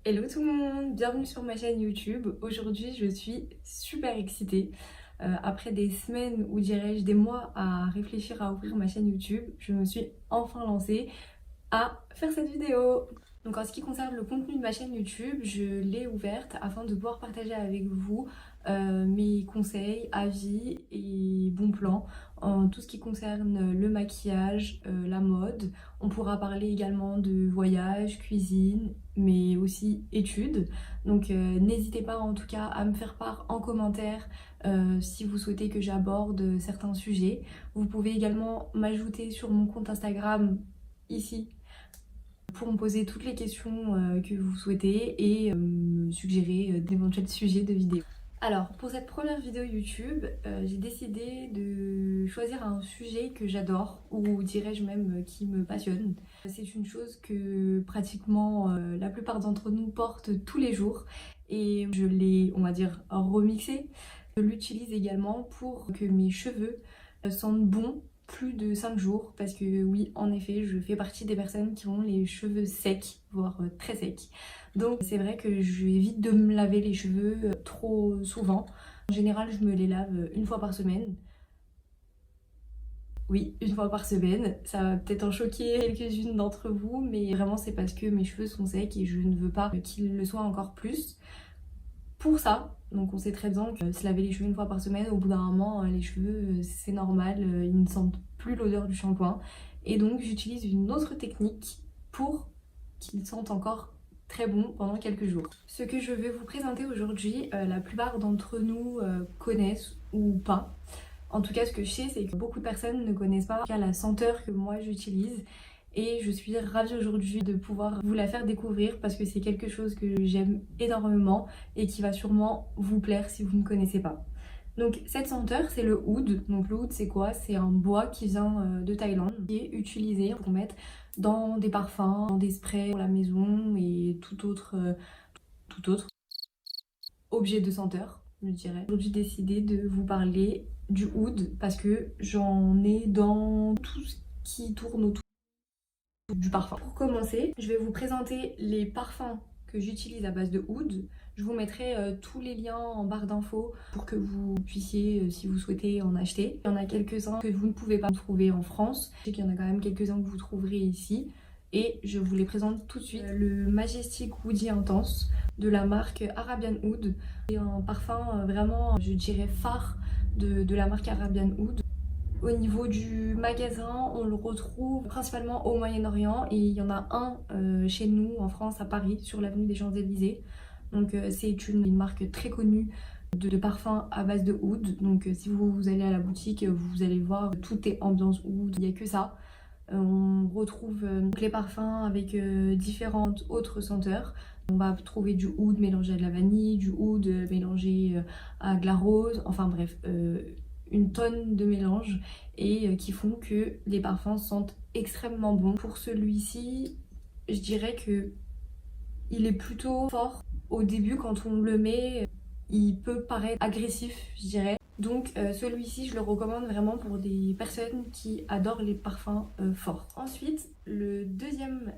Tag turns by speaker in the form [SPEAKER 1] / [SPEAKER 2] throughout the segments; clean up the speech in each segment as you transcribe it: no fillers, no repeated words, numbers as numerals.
[SPEAKER 1] Hello tout le monde, bienvenue sur ma chaîne YouTube. Aujourd'hui je suis super excitée. Après des semaines ou dirais-je des mois à réfléchir à ouvrir ma chaîne YouTube, je me suis enfin lancée à faire cette vidéo. Donc en ce qui concerne le contenu de ma chaîne YouTube, je l'ai ouverte afin de pouvoir partager avec vous mes conseils, avis et bons plans en tout ce qui concerne le maquillage, la mode. On pourra parler également de voyage, cuisine, mais aussi études. Donc n'hésitez pas en tout cas à me faire part en commentaire si vous souhaitez que j'aborde certains sujets. Vous pouvez également m'ajouter sur mon compte Instagram ici pour me poser toutes les questions que vous souhaitez et me suggérer d'éventuels sujets de vidéos. Alors pour cette première vidéo YouTube, j'ai décidé de choisir un sujet que j'adore, ou dirais-je même qui me passionne. C'est une chose que pratiquement la plupart d'entre nous portent tous les jours et je l'ai, on va dire, remixé. Je l'utilise également pour que mes cheveux sentent bon plus de 5 jours parce que oui, en effet, je fais partie des personnes qui ont les cheveux secs, voire très secs. Donc c'est vrai que j'évite de me laver les cheveux trop souvent. En général, je me les lave une fois par semaine. Oui, une fois par semaine. Ça va peut-être en choquer quelques-unes d'entre vous, mais vraiment c'est parce que mes cheveux sont secs et je ne veux pas qu'ils le soient encore plus. Pour ça, donc on sait très bien que se laver les cheveux une fois par semaine, au bout d'un moment, les cheveux c'est normal, ils ne sentent plus l'odeur du shampoing. Et donc j'utilise une autre technique pour qu'ils sentent encore très bon pendant quelques jours. Ce que je vais vous présenter aujourd'hui, la plupart d'entre nous connaissent ou pas. En tout cas, ce que je sais, c'est que beaucoup de personnes ne connaissent pas la senteur que moi j'utilise. Et je suis ravie aujourd'hui de pouvoir vous la faire découvrir parce que c'est quelque chose que j'aime énormément et qui va sûrement vous plaire si vous ne connaissez pas. Donc cette senteur, c'est le oud. Donc le oud, c'est quoi? C'est un bois qui vient de Thaïlande, qui est utilisé pour mettre dans des parfums, dans des sprays pour la maison et tout autre objet de senteur, je dirais. Aujourd'hui, j'ai décidé de vous parler du oud parce que j'en ai dans tout ce qui tourne autour du parfum. Pour commencer, je vais vous présenter les parfums que j'utilise à base de oud. Je vous mettrai tous les liens en barre d'infos pour que vous puissiez, si vous souhaitez, en acheter. Il y en a quelques-uns que vous ne pouvez pas trouver en France. Je sais qu'il y en a quand même quelques-uns que vous trouverez ici. Et je vous les présente tout de suite. Le Majestic Woody Intense de la marque Arabian Oud. C'est un parfum vraiment, je dirais, phare de la marque Arabian Oud. Au niveau du magasin, on le retrouve principalement au Moyen-Orient et il y en a un chez nous en France, à Paris, sur l'avenue des Champs-Élysées. Donc c'est une marque très connue de parfums à base de oud. Donc si vous allez à la boutique, vous allez voir, tout est ambiance oud, il n'y a que ça. On retrouve les parfums avec différentes autres senteurs. On va trouver du oud mélangé à de la vanille, du oud mélangé à de la rose, enfin bref, une tonne de mélanges et qui font que les parfums sentent extrêmement bon. Pour celui-ci, je dirais que il est plutôt fort au début quand on le met, il peut paraître agressif, je dirais. Donc celui-ci, je le recommande vraiment pour des personnes qui adorent les parfums forts. Ensuite, le deuxième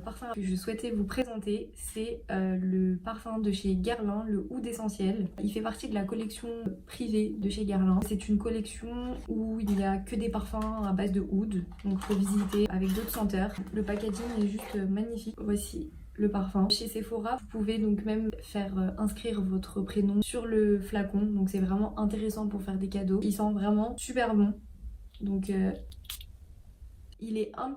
[SPEAKER 1] parfum que je souhaitais vous présenter, c'est le parfum de chez Guerlain, le Oud Essentiel. Il fait partie de la collection privée de chez Guerlain. C'est une collection où il n'y a que des parfums à base de oud, donc faut visiter avec d'autres senteurs. Le packaging est juste magnifique. Voici le parfum. Chez Sephora, vous pouvez donc même faire inscrire votre prénom sur le flacon, donc c'est vraiment intéressant pour faire des cadeaux. Il sent vraiment super bon, donc il est un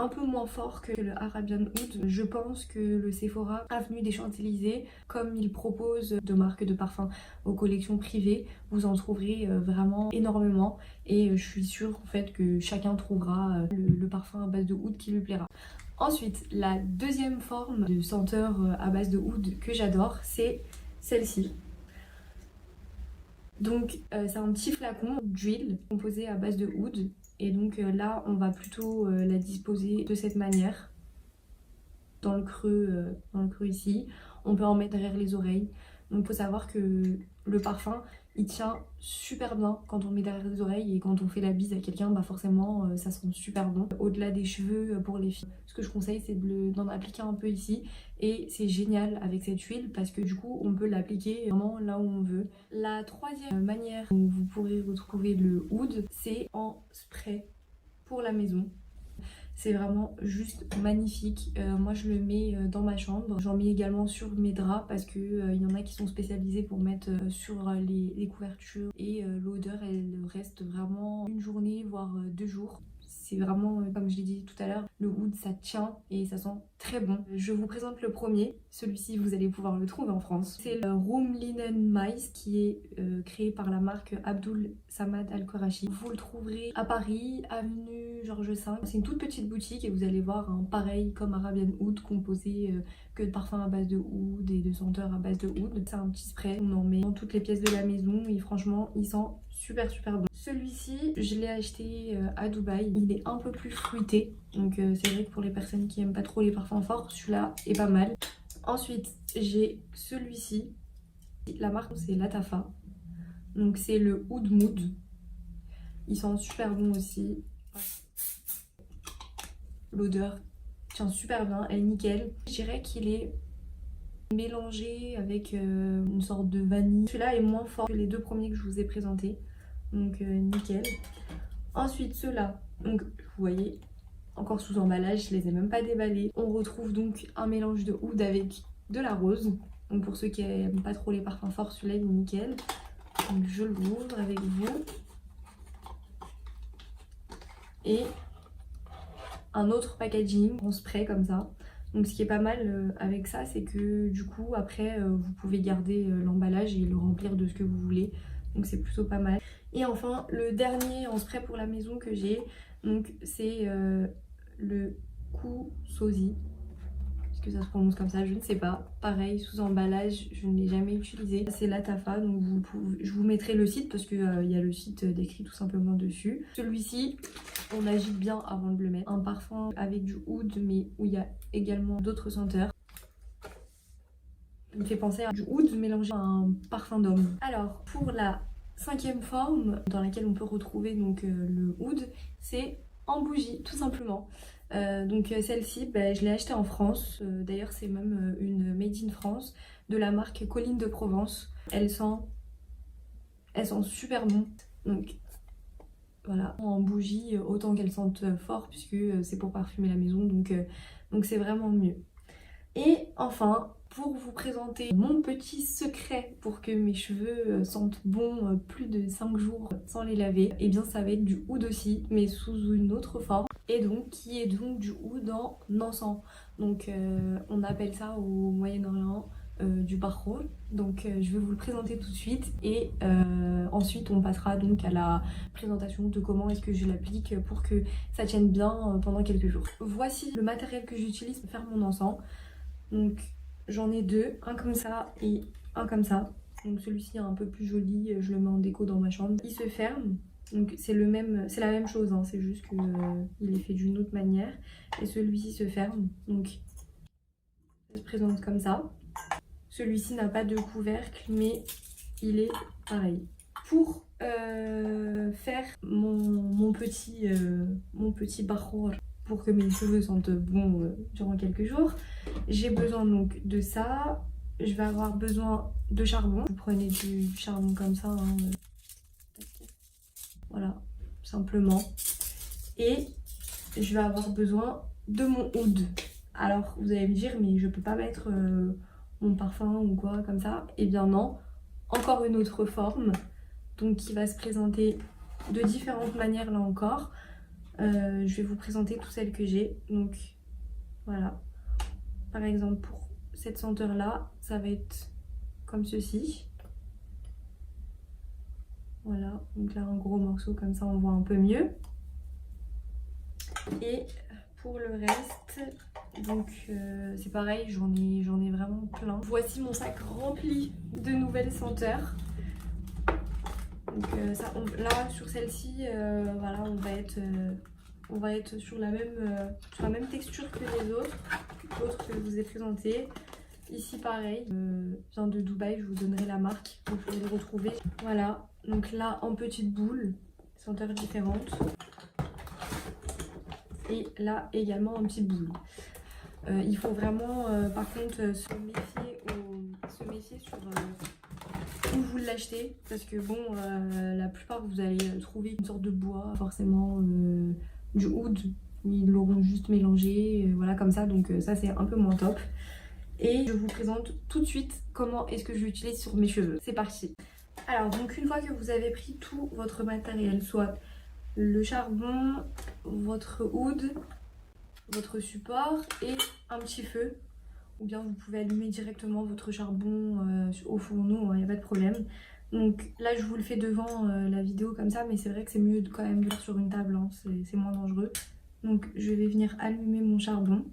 [SPEAKER 1] peu moins fort que le Arabian Oud. Je pense que le Sephora Avenue des Champs-Élysées, comme il propose de marques de parfums aux collections privées, vous en trouverez vraiment énormément et je suis sûre en fait que chacun trouvera le parfum à base de oud qui lui plaira. Ensuite, la deuxième forme de senteur à base de oud que j'adore, c'est celle-ci. Donc c'est un petit flacon d'huile composé à base de oud. Et donc là, on va plutôt la disposer de cette manière, dans le creux ici. On peut en mettre derrière les oreilles. Donc il faut savoir que le parfum, Il tient super bien quand on met derrière les oreilles et quand on fait la bise à quelqu'un, bah forcément ça sent super bon. Au-delà des cheveux pour les filles, ce que je conseille c'est d'en appliquer un peu ici et c'est génial avec cette huile parce que du coup on peut l'appliquer vraiment là où on veut. La troisième manière où vous pourrez retrouver le oud, c'est en spray pour la maison. C'est vraiment juste magnifique. Moi je le mets dans ma chambre. J'en mets également sur mes draps parce que il y en a qui sont spécialisés pour mettre sur les couvertures. Et l'odeur elle reste vraiment une journée voire 2 jours. C'est vraiment, comme je l'ai dit tout à l'heure, le oud ça tient et ça sent très bon. Je vous présente le premier. Celui-ci vous allez pouvoir le trouver en France. C'est le Room Linen Mice qui est créé par la marque Abdul Samad Al Qurashi. Vous le trouverez à Paris, avenue Georges V. C'est une toute petite boutique et vous allez voir un pareil comme Arabian Oud composé que de parfums à base de oud et de senteurs à base de oud. C'est un petit spray, on en met dans toutes les pièces de la maison et franchement il sent super bon. Celui-ci je l'ai acheté à Dubaï, il est un peu plus fruité donc c'est vrai que pour les personnes qui aiment pas trop les parfums forts, celui-là est pas mal. Ensuite j'ai celui-ci, la marque c'est Latafa, donc c'est le Oud Mood, il sent super bon aussi. L'odeur tient super bien, elle est nickel. Je dirais qu'il est mélangé avec une sorte de vanille. Celui-là est moins fort que les deux premiers que je vous ai présentés, donc nickel. Ensuite ceux-là, donc vous voyez, encore sous emballage, je les ai même pas déballés. On retrouve donc un mélange de oud avec de la rose. Donc pour ceux qui n'aiment pas trop les parfums forts, celui-là il est nickel. Donc je l'ouvre avec vous. Et un autre packaging en spray comme ça. Donc ce qui est pas mal avec ça, c'est que du coup après vous pouvez garder l'emballage et le remplir de ce que vous voulez. Donc c'est plutôt pas mal. Et enfin le dernier en spray pour la maison que j'ai, donc c'est le Kusosi. Est-ce que ça se prononce comme ça? Je ne sais pas. Pareil, sous emballage, je ne l'ai jamais utilisé. C'est Latafa, donc je vous mettrai le site parce qu'il y a le site décrit tout simplement dessus. Celui-ci, on agite bien avant de le mettre. Un parfum avec du oud, mais où il y a également d'autres senteurs. Il me fait penser à du oud mélangé à un parfum d'homme. Alors, pour la cinquième forme dans laquelle on peut retrouver donc le oud, c'est en bougie, tout simplement. Donc celle-ci, je l'ai achetée en France. D'ailleurs, c'est même une made in France de la marque Colline de Provence. Elle sent super bon. Donc voilà, en bougie, autant qu'elle sente fort puisque c'est pour parfumer la maison. Donc c'est vraiment mieux. Et enfin, pour vous présenter mon petit secret pour que mes cheveux sentent bon plus de 5 jours sans les laver, et bien ça va être du oud aussi, mais sous une autre forme, et donc qui est donc du oud en encens. Donc on appelle ça au Moyen-Orient du barro. Donc je vais vous le présenter tout de suite et ensuite on passera donc à la présentation de comment est-ce que je l'applique pour que ça tienne bien pendant quelques jours. Voici le matériel que j'utilise pour faire mon encens. Donc j'en ai deux, un comme ça et un comme ça. Donc celui-ci est un peu plus joli, je le mets en déco dans ma chambre. Il se ferme, donc c'est la même chose, hein, c'est juste qu'il est fait d'une autre manière. Et celui-ci se ferme, donc il se présente comme ça. Celui-ci n'a pas de couvercle, mais il est pareil. Pour faire mon petit barro pour que mes cheveux sentent bon durant quelques jours, j'ai besoin donc de ça. Je vais avoir besoin de charbon. Vous prenez du charbon comme ça, hein. Voilà, simplement. Et je vais avoir besoin de mon oud. Alors vous allez me dire, mais je peux pas mettre mon parfum ou quoi comme ça. Eh bien non, encore une autre forme, donc qui va se présenter de différentes manières là encore. Je vais vous présenter toutes celles que j'ai. Donc voilà, par exemple pour cette senteur là, ça va être comme ceci. Voilà, donc là un gros morceau comme ça on voit un peu mieux. Et pour le reste, donc c'est pareil, j'en ai vraiment plein. Voici mon sac rempli de nouvelles senteurs. Donc là sur celle-ci, voilà, on va être sur la même texture que les autres que je vous ai présenté. Ici pareil, vient de Dubaï, je vous donnerai la marque, vous pouvez le retrouver. Voilà, donc là en petite boule, senteurs différentes. Et là également en petite boule. Il faut vraiment par contre se méfier sur où vous l'achetez, parce que bon, la plupart vous allez trouver une sorte de bois, forcément du oud, ils l'auront juste mélangé, voilà comme ça, donc ça c'est un peu moins top. Et je vous présente tout de suite comment est-ce que je l'utilise sur mes cheveux. C'est parti. Alors donc une fois que vous avez pris tout votre matériel, soit le charbon, votre oud, votre support et un petit feu, ou bien vous pouvez allumer directement votre charbon au fourneau, il n'y a pas de problème. Donc là je vous le fais devant la vidéo comme ça, mais c'est vrai que c'est mieux quand même de le faire sur une table, hein, c'est moins dangereux. Donc je vais venir allumer mon charbon.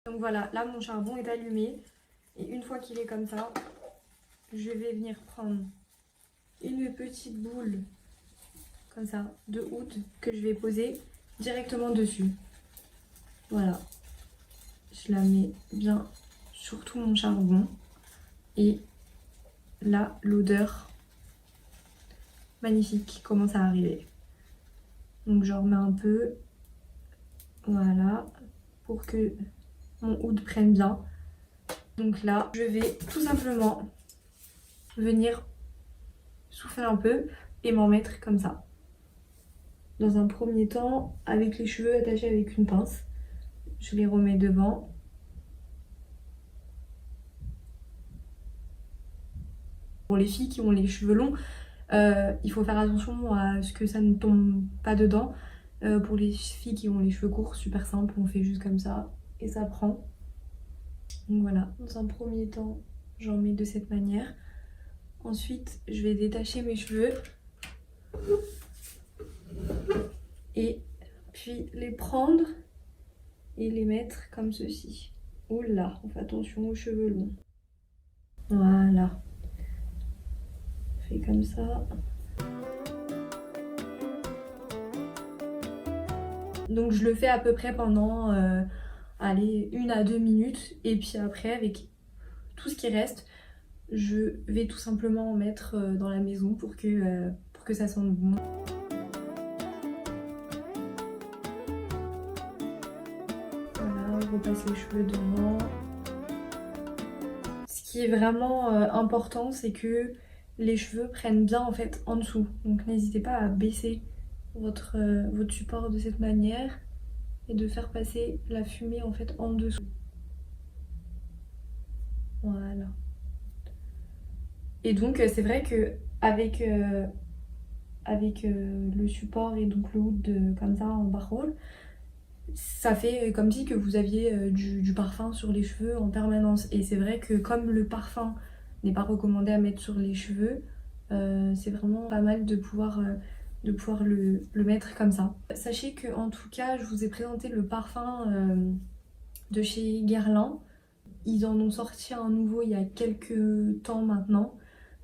[SPEAKER 1] Donc voilà, là mon charbon est allumé. Et une fois qu'il est comme ça, je vais venir prendre une petite boule comme ça de oud que je vais poser directement dessus. Voilà. Je la mets bien sur tout mon charbon. Et là, l'odeur magnifique commence à arriver. Donc j'en remets un peu. Voilà. Pour que mon oud prenne bien. Donc là, je vais tout simplement venir souffler un peu et m'en mettre comme ça. Dans un premier temps, avec les cheveux attachés avec une pince, je les remets devant. Pour les filles qui ont les cheveux longs, il faut faire attention à ce que ça ne tombe pas dedans. Pour les filles qui ont les cheveux courts, super simple, on fait juste comme ça et ça prend. Donc voilà, dans un premier temps, j'en mets de cette manière. Ensuite, je vais détacher mes cheveux et puis les prendre et les mettre comme ceci. Oula, on fait attention aux cheveux longs. Voilà. On fait comme ça. Donc je le fais à peu près pendant allez, 1 à 2 minutes. Et puis après, avec tout ce qui reste, je vais tout simplement en mettre dans la maison pour que ça sente bon. Voilà, je repasse les cheveux devant. Ce qui est vraiment important, c'est que les cheveux prennent bien en fait en dessous. Donc n'hésitez pas à baisser votre support de cette manière et de faire passer la fumée en fait en dessous. Voilà. Et donc c'est vrai que avec le support et donc le hood comme ça en bar roll, ça fait comme si que vous aviez du parfum sur les cheveux en permanence. Et c'est vrai que comme le parfum n'est pas recommandé à mettre sur les cheveux, c'est vraiment pas mal de pouvoir le mettre comme ça. Sachez que en tout cas, je vous ai présenté le parfum de chez Guerlain. Ils en ont sorti un nouveau il y a quelques temps maintenant,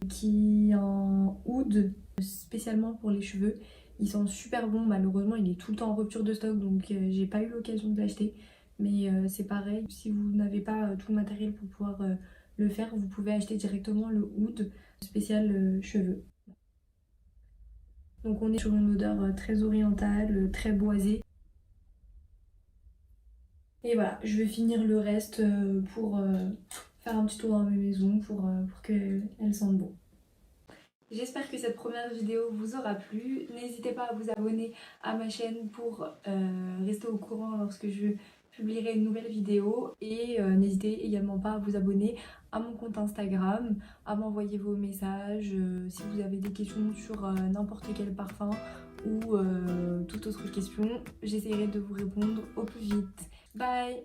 [SPEAKER 1] qui est en oud spécialement pour les cheveux. Il sent super bon, malheureusement il est tout le temps en rupture de stock, donc j'ai pas eu l'occasion de l'acheter. Mais c'est pareil, si vous n'avez pas tout le matériel pour pouvoir le faire, vous pouvez acheter directement le oud spécial cheveux. Donc on est sur une odeur très orientale, très boisée. Et voilà, je vais finir le reste pour faire un petit tour dans mes maisons pour qu'elles sentent bon. J'espère que cette première vidéo vous aura plu. N'hésitez pas à vous abonner à ma chaîne pour rester au courant lorsque je publierai une nouvelle vidéo. Et n'hésitez également pas à vous abonner à mon compte Instagram, à m'envoyer vos messages si vous avez des questions sur n'importe quel parfum ou toute autre question. J'essaierai de vous répondre au plus vite. Bye!